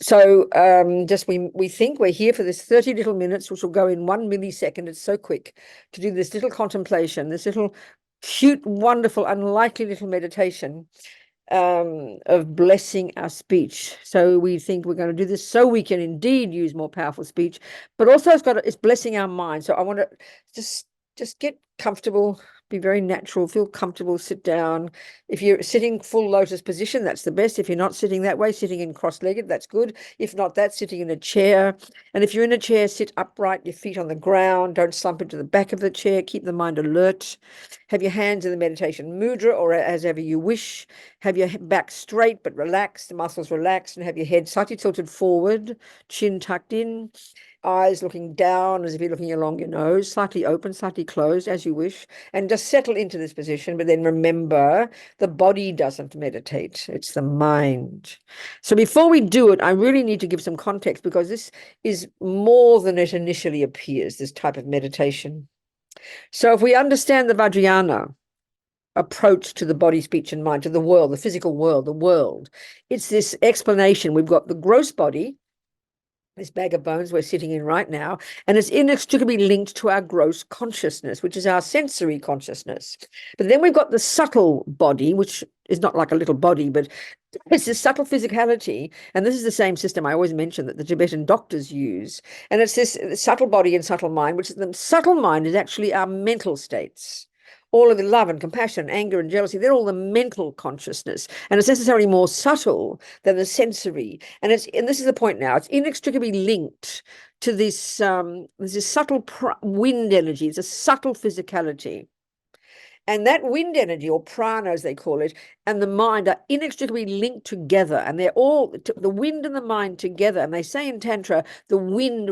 So just we think we're here for this 30 little minutes, which will go in 1 millisecond. It's so quick to do this little contemplation, this little cute, wonderful, unlikely little meditation of blessing our speech. So we think we're going to do this so we can indeed use more powerful speech, but also it's blessing our mind. So I want to just get comfortable, be very natural, feel comfortable, sit down. If you're sitting full lotus position, that's the best. If you're not sitting that way, sitting in cross-legged, that's good. If not that, sitting in a chair. And if you're in a chair, sit upright, your feet on the ground. Don't slump into the back of the chair. Keep the mind alert. Have your hands in the meditation mudra or as ever you wish. Have your back straight but relaxed, the muscles relaxed, and have your head slightly tilted forward, chin tucked in, eyes looking down as if you're looking along your nose, slightly open, slightly closed, as you wish, and just settle into this position. But then remember, the body doesn't meditate, it's the mind. So before we do it, I really need to give some context, because this is more than it initially appears, this type of meditation. So if we understand the Vajrayana approach to the body, speech, and mind, to the world, the physical world, the world, it's this explanation. We've got the gross body, this bag of bones we're sitting in right now, and it's inextricably linked to our gross consciousness, which is our sensory consciousness. But then we've got the subtle body, which is not like a little body, but it's this subtle physicality. And this is the same system I always mention that the Tibetan doctors use. And it's this subtle body and subtle mind, which is the subtle mind is actually our mental states. All of the love and compassion, anger and jealousy, they're all the mental consciousness. And it's necessarily more subtle than the sensory. And this is the point now, it's inextricably linked to this, this subtle wind energy. It's a subtle physicality. And that wind energy, or prana as they call it, and the mind are inextricably linked together. And they're all, the wind and the mind together. And they say in Tantra, the mind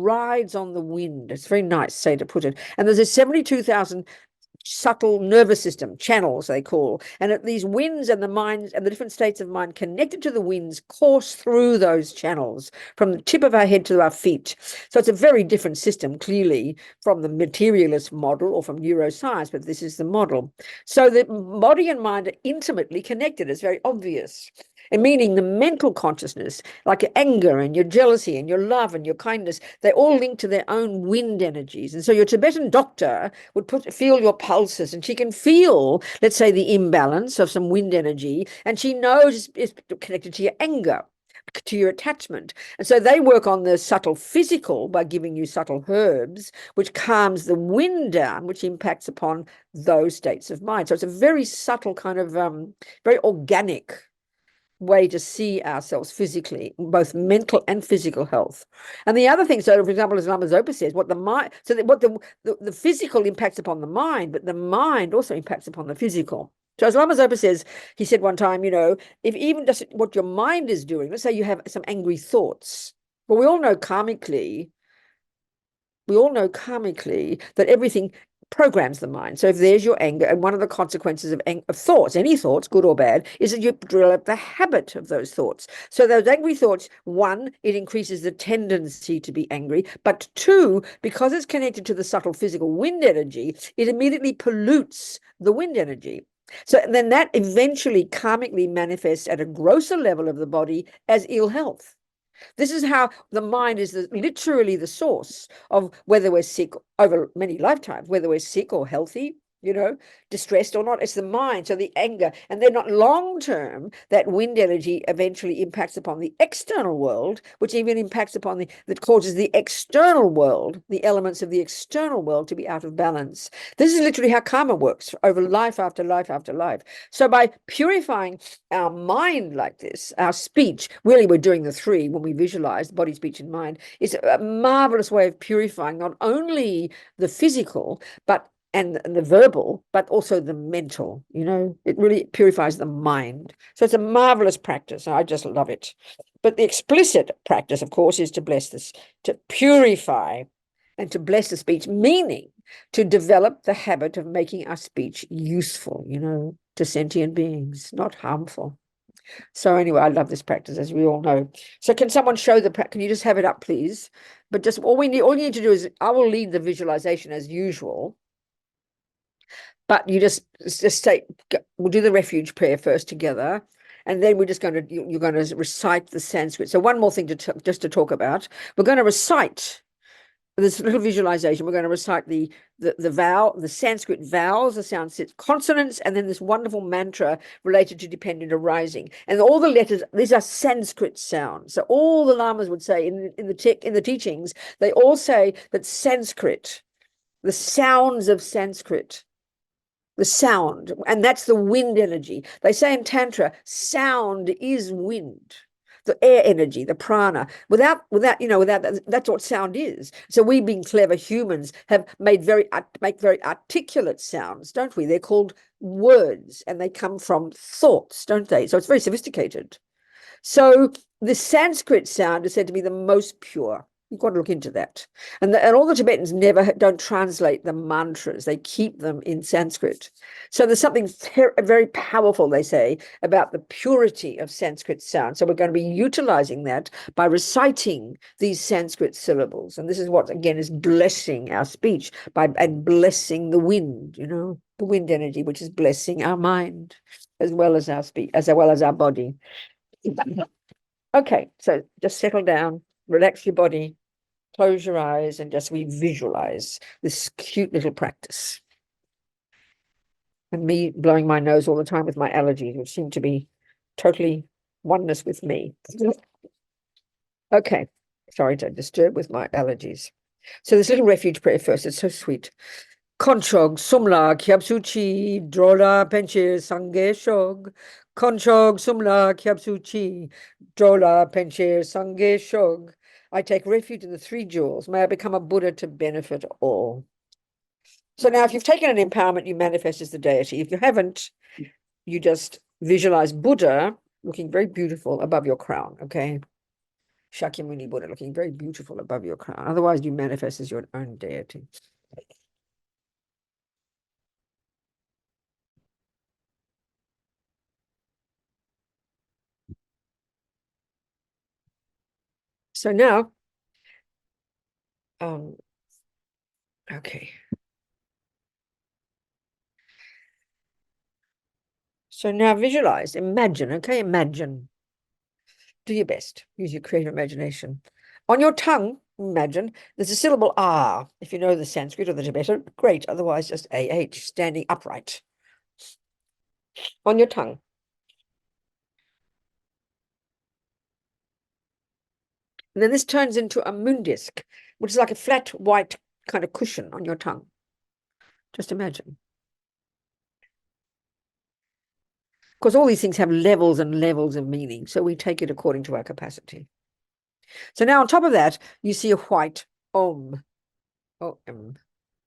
rides on the wind. It's a very nice way to put it. And there's a 72,000 subtle nervous system, channels they call, and these winds and the minds and the different states of mind connected to the winds course through those channels from the tip of our head to our feet. So it's a very different system, clearly, from the materialist model or from neuroscience, but this is the model. So the body and mind are intimately connected. It's very obvious. And meaning the mental consciousness, like your anger and your jealousy and your love and your kindness, they all link to their own wind energies. And so your Tibetan doctor would feel your pulses, and she can feel, let's say, the imbalance of some wind energy, and she knows it's connected to your anger, to your attachment. And so they work on the subtle physical by giving you subtle herbs, which calms the wind down, which impacts upon those states of mind. So it's a very subtle kind of, very organic way to see ourselves physically, both mental and physical health. And the other thing, so for example, as Lama Zopa says, what the mind, so that what the physical impacts upon the mind, but the mind also impacts upon the physical. So as Lama Zopa says, he said one time, if even just what your mind is doing, let's say you have some angry thoughts. Well, we all know karmically that everything programs the mind. So if there's your anger, and one of the consequences of thoughts, any thoughts, good or bad, is that you develop the habit of those thoughts. So those angry thoughts, one, it increases the tendency to be angry, but two, because it's connected to the subtle physical wind energy, it immediately pollutes the wind energy. So then that eventually karmically manifests at a grosser level of the body as ill health. This is how the mind is literally the source of whether we're sick over many lifetimes, whether we're sick or healthy, distressed or not. It's the mind, so the anger. And then not long-term, that wind energy eventually impacts upon the external world, which even impacts upon that causes the external world, the elements of the external world to be out of balance. This is literally how karma works over life after life after life. So by purifying our mind like this, our speech, really we're doing the three when we visualize body, speech, and mind, is a marvelous way of purifying not only the physical, and the verbal, but also the mental. It really purifies the mind. So it's a marvelous practice. I just love it. But the explicit practice, of course, is to bless this, to purify and to bless the speech, meaning to develop the habit of making our speech useful, to sentient beings, not harmful. So anyway, I love this practice, as we all know. So can someone show the practice? Can you just have it up, please? But just all you need to do is, I will lead the visualization as usual. But you just say, we'll do the refuge prayer first together. And then we're just going to, you're going to recite the Sanskrit. So one more thing just to talk about. We're going to recite this little visualization. We're going to recite the Sanskrit vowels, the sound consonants, and then this wonderful mantra related to dependent arising. And all the letters, these are Sanskrit sounds. So all the lamas would say in the teachings, they all say that Sanskrit, the sounds of Sanskrit, the sound, and that's the wind energy. They say in Tantra, sound is wind, the air energy, the prana. Without that's what sound is. So we, being clever humans, have make very articulate sounds, don't we? They're called words, and they come from thoughts, don't they? So it's very sophisticated. So the Sanskrit sound is said to be the most pure. You've got to look into that. And all the Tibetans don't translate the mantras. They keep them in Sanskrit. So there's something very powerful, they say, about the purity of Sanskrit sound. So we're going to be utilizing that by reciting these Sanskrit syllables. And this is what, again, is blessing our speech and blessing the wind, the wind energy, which is blessing our mind as well as our speech, as well as our body. Okay, so just settle down, relax your body, close your eyes, and just visualize this cute little practice. And me blowing my nose all the time with my allergies, which seem to be totally oneness with me. Okay, sorry to disturb with my allergies. So this little refuge prayer first, it's so sweet. Konchog sumla kyabsuchi drola penche sange shog. Konchog sumla kyabsuchi drola penche sange shog. I take refuge in the three jewels. May I become a Buddha to benefit all. So now if you've taken an empowerment, you manifest as the deity. If you haven't, you just visualize Buddha looking very beautiful above your crown, okay? Shakyamuni Buddha looking very beautiful above your crown. Otherwise, you manifest as your own deity. So now, okay. So now visualize, imagine, okay? Imagine. Do your best. Use your creative imagination. On your tongue, imagine, there's a syllable R. If you know the Sanskrit or the Tibetan, great. Otherwise, just AH, standing upright. On your tongue. And then this turns into a moon disc, which is like a flat white kind of cushion on your tongue. Just imagine. Of course, all these things have levels and levels of meaning, so we take it according to our capacity. So now on top of that, you see a white Om, O-M,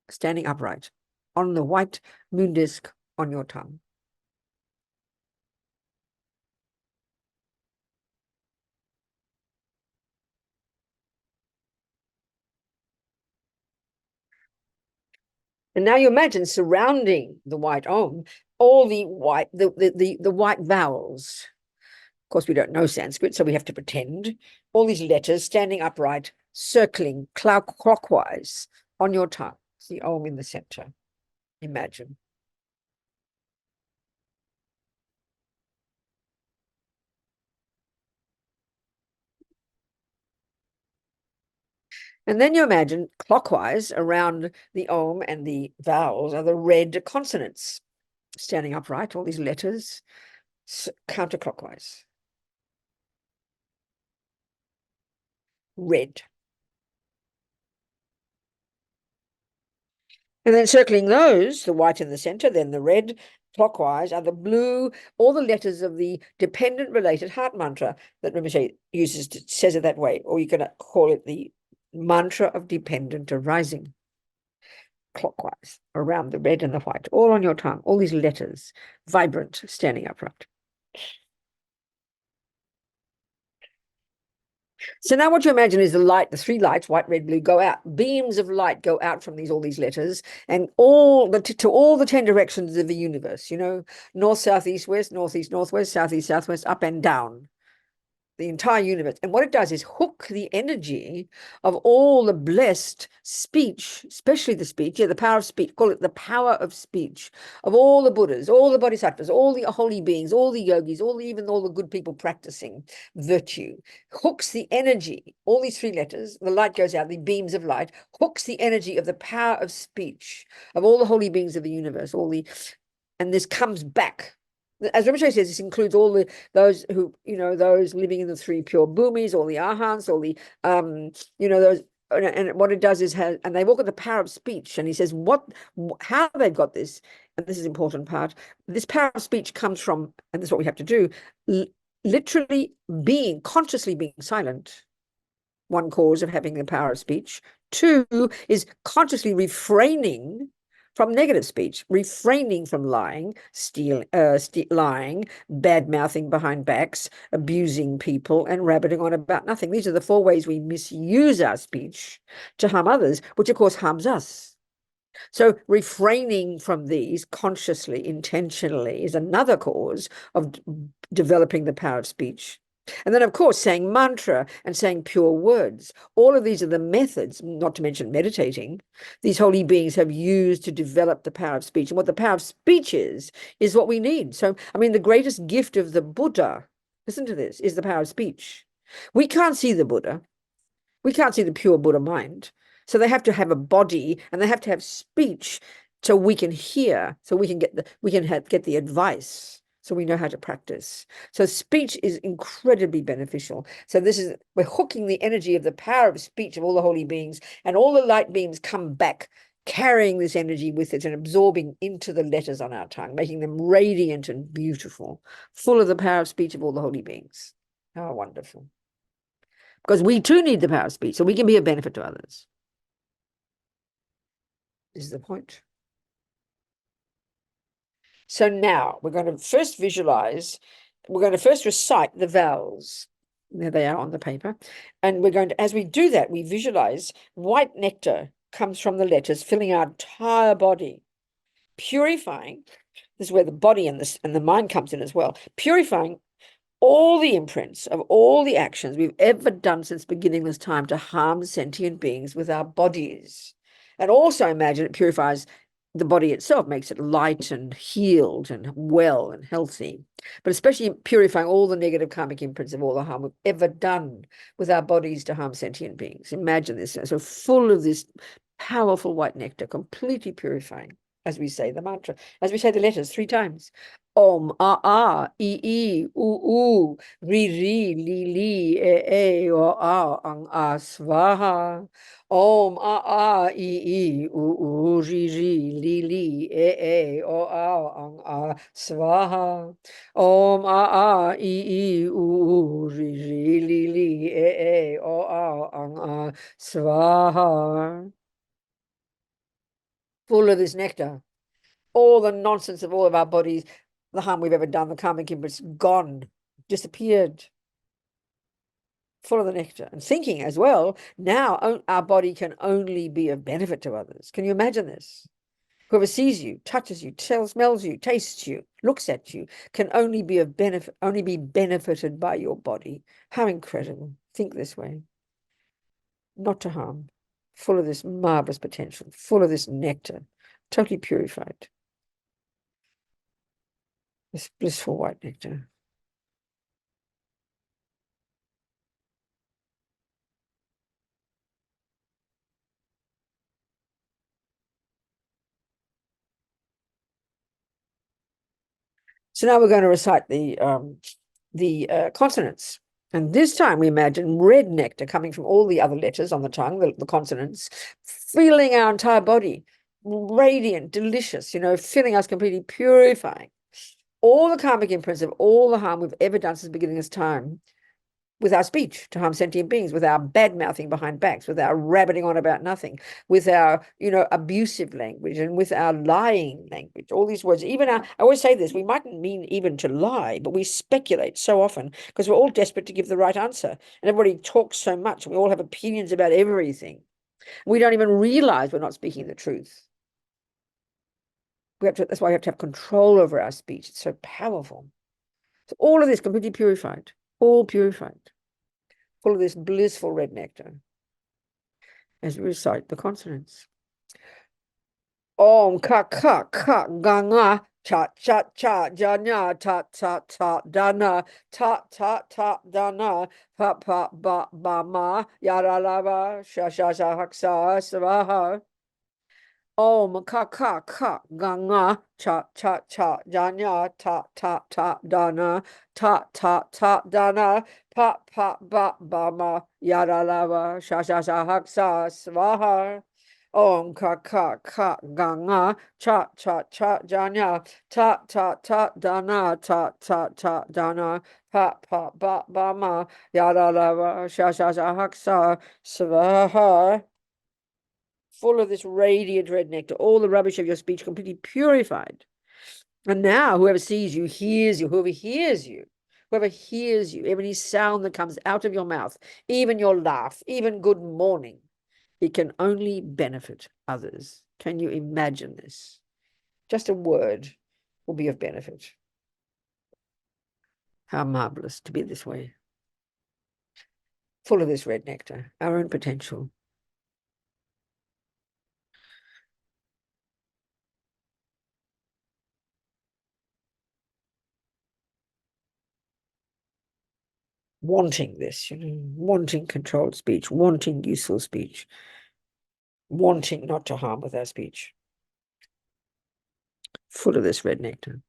standing upright on the white moon disc on your tongue. And now you imagine surrounding the white Om, all the white vowels. Of course, we don't know Sanskrit, so we have to pretend. All these letters standing upright, circling clockwise on your tongue. It's the Om in the center. Imagine. And then you imagine clockwise around the Om and the vowels are the red consonants standing upright, all these letters counterclockwise. Red. And then circling those, the white in the center, then the red clockwise are the blue, all the letters of the dependent related heart mantra that Rinpoche says it that way, or you can call it the mantra of dependent arising. Clockwise around the red and the white, all on your tongue, all these letters, vibrant, standing upright. So now what you imagine is the light, the three lights, white, red, blue, go out. Beams of light go out from all these letters and to all the 10 directions of the universe, north, south, east, west, northeast, northwest, southeast, southwest, up and down. the entire universe. And what it does is hook the energy of all the blessed speech, especially the speech, the power of speech, call it the power of speech, of all the Buddhas, all the Bodhisattvas, all the holy beings, all the yogis, even all the good people practicing virtue, hooks the energy, all these three letters, the light goes out, the beams of light, hooks the energy of the power of speech, of all the holy beings of the universe, and this comes back. As Rinpoche says, this includes all those who, those living in the three pure bhumis, all the arhants, all the, those, and what it does is and they walk at the power of speech. And he says, how they've got this, and this is an important part, this power of speech comes from, and this is what we have to do, literally consciously being silent. One cause of having the power of speech. Two is consciously refraining from negative speech, refraining from lying, lying, bad-mouthing behind backs, abusing people, and rabbiting on about nothing. These are the four ways we misuse our speech to harm others, which of course harms us. So refraining from these consciously, intentionally, is another cause of developing the power of speech. And then, of course, saying mantra and saying pure words. All of these are the methods, not to mention meditating, these holy beings have used to develop the power of speech. And what the power of speech is what we need. So, I mean, the greatest gift of the Buddha, listen to this, is the power of speech. We can't see the Buddha. We can't see the pure Buddha mind. So they have to have a body and they have to have speech so we can hear, so we can get the advice, so we know how to practice. So speech is incredibly beneficial. So we're hooking the energy of the power of speech of all the holy beings, and all the light beings come back carrying this energy with it and absorbing into the letters on our tongue, making them radiant and beautiful, full of the power of speech of all the holy beings. How wonderful. Because we too need the power of speech, so we can be a benefit to others. This is the point. So now we're going to first recite the vowels. There they are on the paper. And we're going to, as we do that, we visualize white nectar comes from the letters, filling our entire body, purifying. This is where the body and the mind comes in as well, purifying all the imprints of all the actions we've ever done since beginningless time to harm sentient beings with our bodies. And also imagine it purifies the body itself, makes it light and healed and well and healthy, but especially purifying all the negative karmic imprints of all the harm we've ever done with our bodies to harm sentient beings. Imagine this, so full of this powerful white nectar, completely purifying, as we say the mantra, as we say the letters 3 times. Om, a, I, u, ri, li, o, ang, svaha. Om, a, I, u, ri, li, o, ang, svaha. Om, a, I, u, ri, li, o, ang, svaha. Full of this nectar. All the nonsense of all of our bodies, the harm we've ever done, the karmic imprints, gone, disappeared, full of the nectar. And thinking as well, now our body can only be of benefit to others. Can you imagine this? Whoever sees you, touches you, smells you, tastes you, looks at you, can only be of benefit, only be benefited by your body. How incredible. Think this way. Not to harm, full of this marvelous potential, full of this nectar, totally purified. This blissful white nectar. So now we're going to recite the consonants. And this time we imagine red nectar coming from all the other letters on the tongue, the consonants, filling our entire body, radiant, delicious, filling us completely, purifying all the karmic imprints of all the harm we've ever done since the beginning of time, with our speech to harm sentient beings, with our bad-mouthing behind backs, with our rabbiting on about nothing, with our, abusive language, and with our lying language, all these words. I always say this, we mightn't mean even to lie, but we speculate so often because we're all desperate to give the right answer. And everybody talks so much. We all have opinions about everything. We don't even realize we're not speaking the truth. That's why we have to have control over our speech. It's so powerful. So all of this completely purified. all purified, full of this blissful red nectar, as we recite the consonants. Om ka ka ka ganga cha cha cha janya ta ta ta dana ta ta ta dana pa pa ba ba ma yara lava sha sha sha haksa svaha. Om ka ka ka ganga cha cha cha janya ta ta ta dana ta ta ta dana pa pa ba ba ma yara lava sha sha sha haksa svaha. Om ka ka ka ganga cha cha cha janya ta ta ta dana ta ta ta dana pa pa ba ba ma yara lava sha sha sha haksa svaha. Full of this radiant red nectar, all the rubbish of your speech completely purified. And now whoever sees you hears you, whoever hears you, every sound that comes out of your mouth, even your laugh, even good morning, it can only benefit others. Can you imagine this? Just a word will be of benefit. How marvelous to be this way. Full of this red nectar, our own potential. Wanting this, wanting controlled speech, wanting useful speech, wanting not to harm with our speech. Full of this red nectar.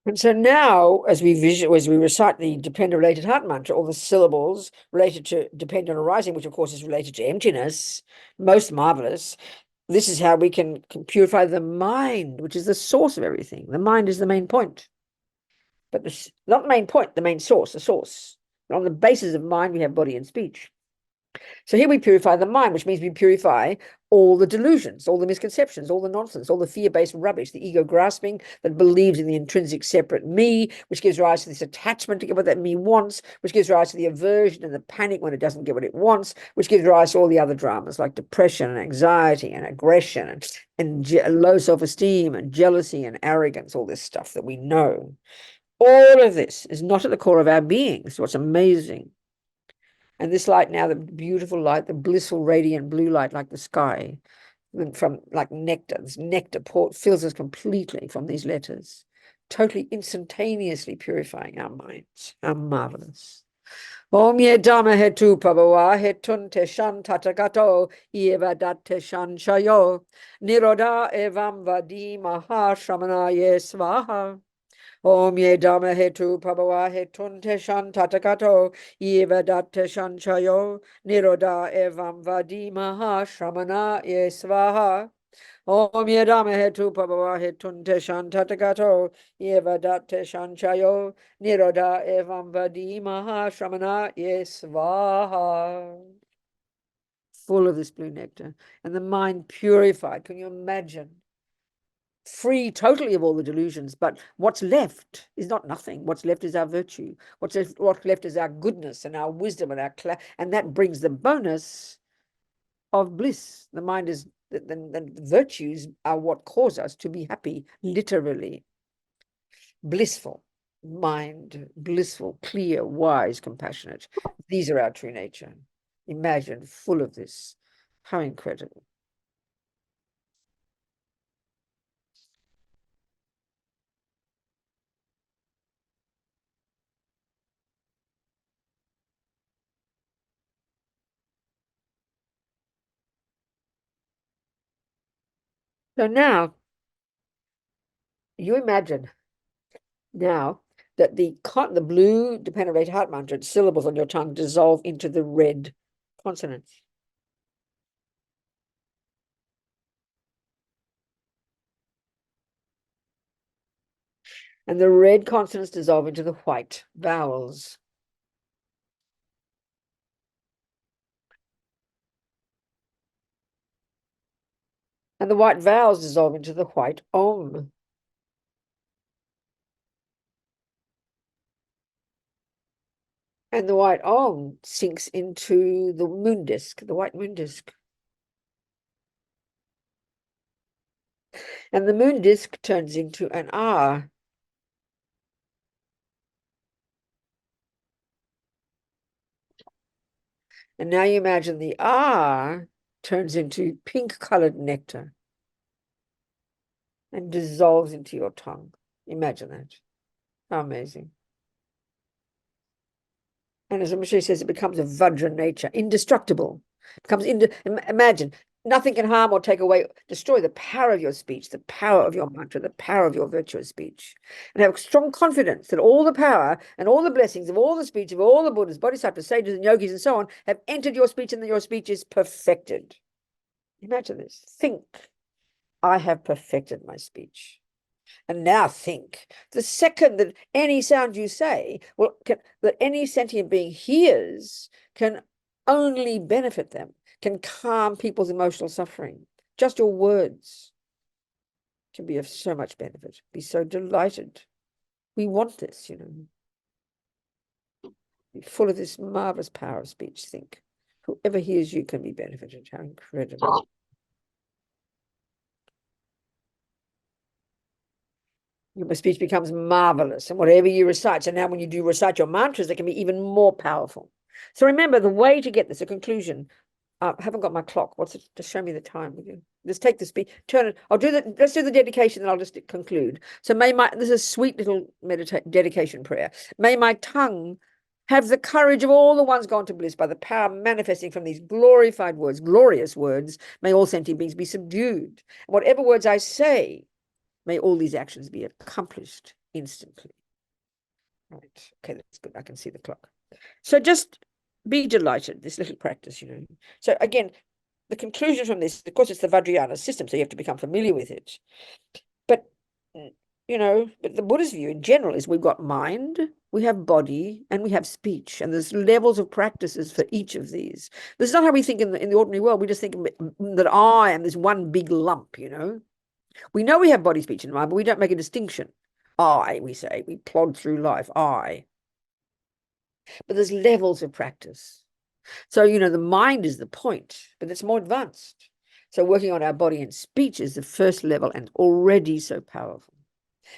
And so now, as we recite the dependent-related heart mantra, all the syllables related to dependent arising, which of course is related to emptiness, most marvelous. This is how we can purify the mind, which is the source of everything. The mind is the main point, but not the main point, the main source, the source. And on the basis of mind, we have body and speech. So here we purify the mind, which means we purify all the delusions, all the misconceptions, all the nonsense, all the fear-based rubbish, the ego grasping that believes in the intrinsic separate me, which gives rise to this attachment to get what that me wants, which gives rise to the aversion and the panic when it doesn't get what it wants, which gives rise to all the other dramas like depression and anxiety and aggression and low self-esteem and jealousy and arrogance, all this stuff that we know. All of this is not at the core of our being. This is what's amazing. And this light now, the beautiful light, the blissful, radiant blue light like the sky, from like nectar, this nectar fills us completely from these letters, totally instantaneously purifying our minds. How marvelous. Om ye dhamma hetu pabhava hetun te shan tatagato eva dat te shan shayo niroda evam vadi maha shramanaye svaha. Om ye dhamma hetu pabhava hetun te shan tatagato eva dat te shan shayo niroda evam vadi maha shramanaye svaha. Om ye dhamma hetu pabhava hetun te shan tatagato eva dat te shan shayo niroda evam vadi maha shramanaye svaha. Full of this blue nectar and the mind purified. Can you imagine? Free totally of all the delusions, but what's left is not nothing. What's left is our virtue. What's left is our goodness and our wisdom and and that brings the bonus of bliss. The mind is the virtues are what cause us to be happy, literally. Blissful mind, blissful, clear, wise, compassionate. These are our true nature. Imagine, full of this. How incredible. So now, you imagine now that the blue dependent rate heart mantra syllables on your tongue dissolve into the red consonants. And the red consonants dissolve into the white vowels. And the white vowels dissolve into the white om. And the white om sinks into the moon disk, the white moon disk. And the moon disk turns into an R. And now you imagine the R turns into pink-colored nectar and dissolves into your tongue. Imagine that. How amazing. And as Michelle says, it becomes a Vajra nature, indestructible. Imagine, nothing can harm or take away, destroy the power of your speech, the power of your mantra, the power of your virtuous speech. And have strong confidence that all the power and all the blessings of all the speech of all the Buddhas, Bodhisattvas, sages, and yogis, and so on, have entered your speech, and that your speech is perfected. Imagine this. Think, I have perfected my speech. And now think, the second that any sound you say, that any sentient being hears, can only benefit them, can calm people's emotional suffering. Just your words can be of so much benefit. Be so delighted. We want this, Be full of this marvelous power of speech. Think, whoever hears you can be benefited. How incredible. Your speech becomes marvelous, and whatever you recite. So now when you do recite your mantras, they can be even more powerful. So remember, the way to get this, a conclusion. I haven't got my clock. What's it? Just show me the time. Will you? Just take the speech, turn it. Let's do the dedication, and I'll just conclude. So this is a sweet little dedication prayer. May my tongue have the courage of all the ones gone to bliss by the power manifesting from these glorified words, glorious words. May all sentient beings be subdued. And whatever words I say, may all these actions be accomplished instantly. Right. Okay, that's good. I can see the clock. So just be delighted, this little practice, So again, the conclusion from this, of course, it's the Vajrayana system, so you have to become familiar with it. But, but the Buddhist view in general is we've got mind, we have body, and we have speech. And there's levels of practices for each of these. This is not how we think in the ordinary world. We just think that I am this one big lump, We know we have body, speech, and mind, but we don't make a distinction. I, we say, we plod through life, I. But there's levels of practice. So, the mind is the point, but it's more advanced. So working on our body and speech is the first level and already so powerful.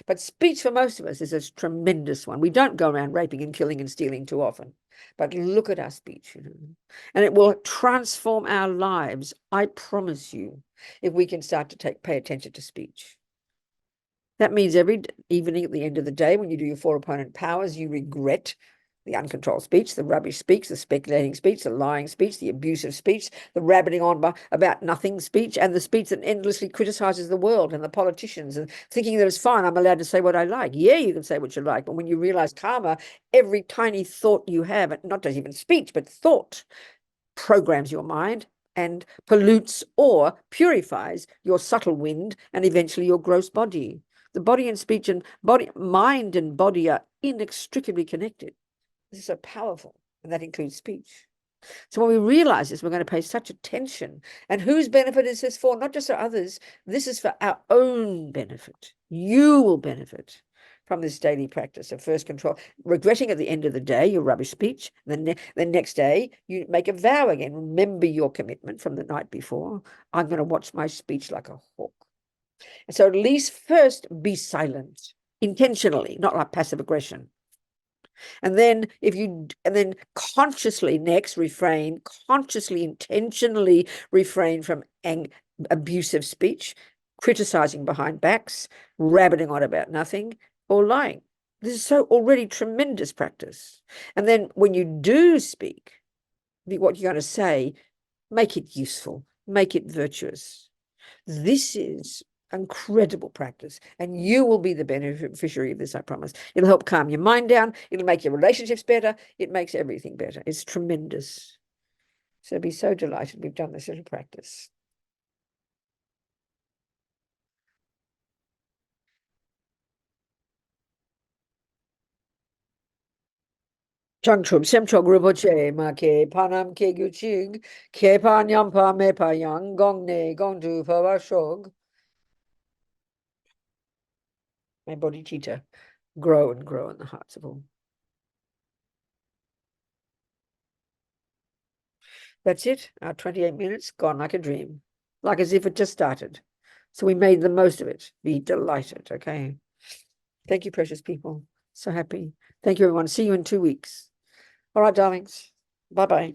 But speech for most of us is a tremendous one. We don't go around raping and killing and stealing too often. But look at our speech, and it will transform our lives, I promise you, if we can start to pay attention to speech. That means every evening at the end of the day, when you do your 4 opponent powers, you regret the uncontrolled speech, the rubbish speech, the speculating speech, the lying speech, the abusive speech, the rabbiting on about nothing speech, and the speech that endlessly criticizes the world and the politicians and thinking that it's fine, I'm allowed to say what I like. Yeah, you can say what you like, but when you realize karma, every tiny thought you have, not just even speech, but thought, programs your mind and pollutes or purifies your subtle wind and eventually your gross body. The body and speech and mind and body are inextricably connected. This is so powerful, and that includes speech. So when we realize this, we're going to pay such attention. And whose benefit is this for? Not just for others. This is for our own benefit. You will benefit from this daily practice of first control, regretting at the end of the day your rubbish speech. Then the next day, you make a vow again. Remember your commitment from the night before. I'm going to watch my speech like a hawk. And so at least first be silent, intentionally, not like passive aggression. And then consciously next consciously, intentionally refrain from abusive speech, criticizing behind backs, rabbiting on about nothing, or lying. This is so already tremendous practice. And then when you do speak, what you're going to say, make it useful, make it virtuous. This is incredible practice, and you will be the beneficiary of this, I promise. It'll help calm your mind down. It'll make your relationships better. It makes everything better. It's tremendous. So be so delighted we've done this little practice. Changchub semchog ruboche ma ke panam ke guching ke panyam pa me pa yang gong ne gong du pa wa shog. My bodhicitta grow and grow in the hearts of all. That's it. Our 28 minutes gone like a dream, like as if it just started. So we made the most of it. Be delighted. Okay. Thank you, precious people. So happy. Thank you, everyone. See you in 2 weeks. All right, darlings. Bye-bye.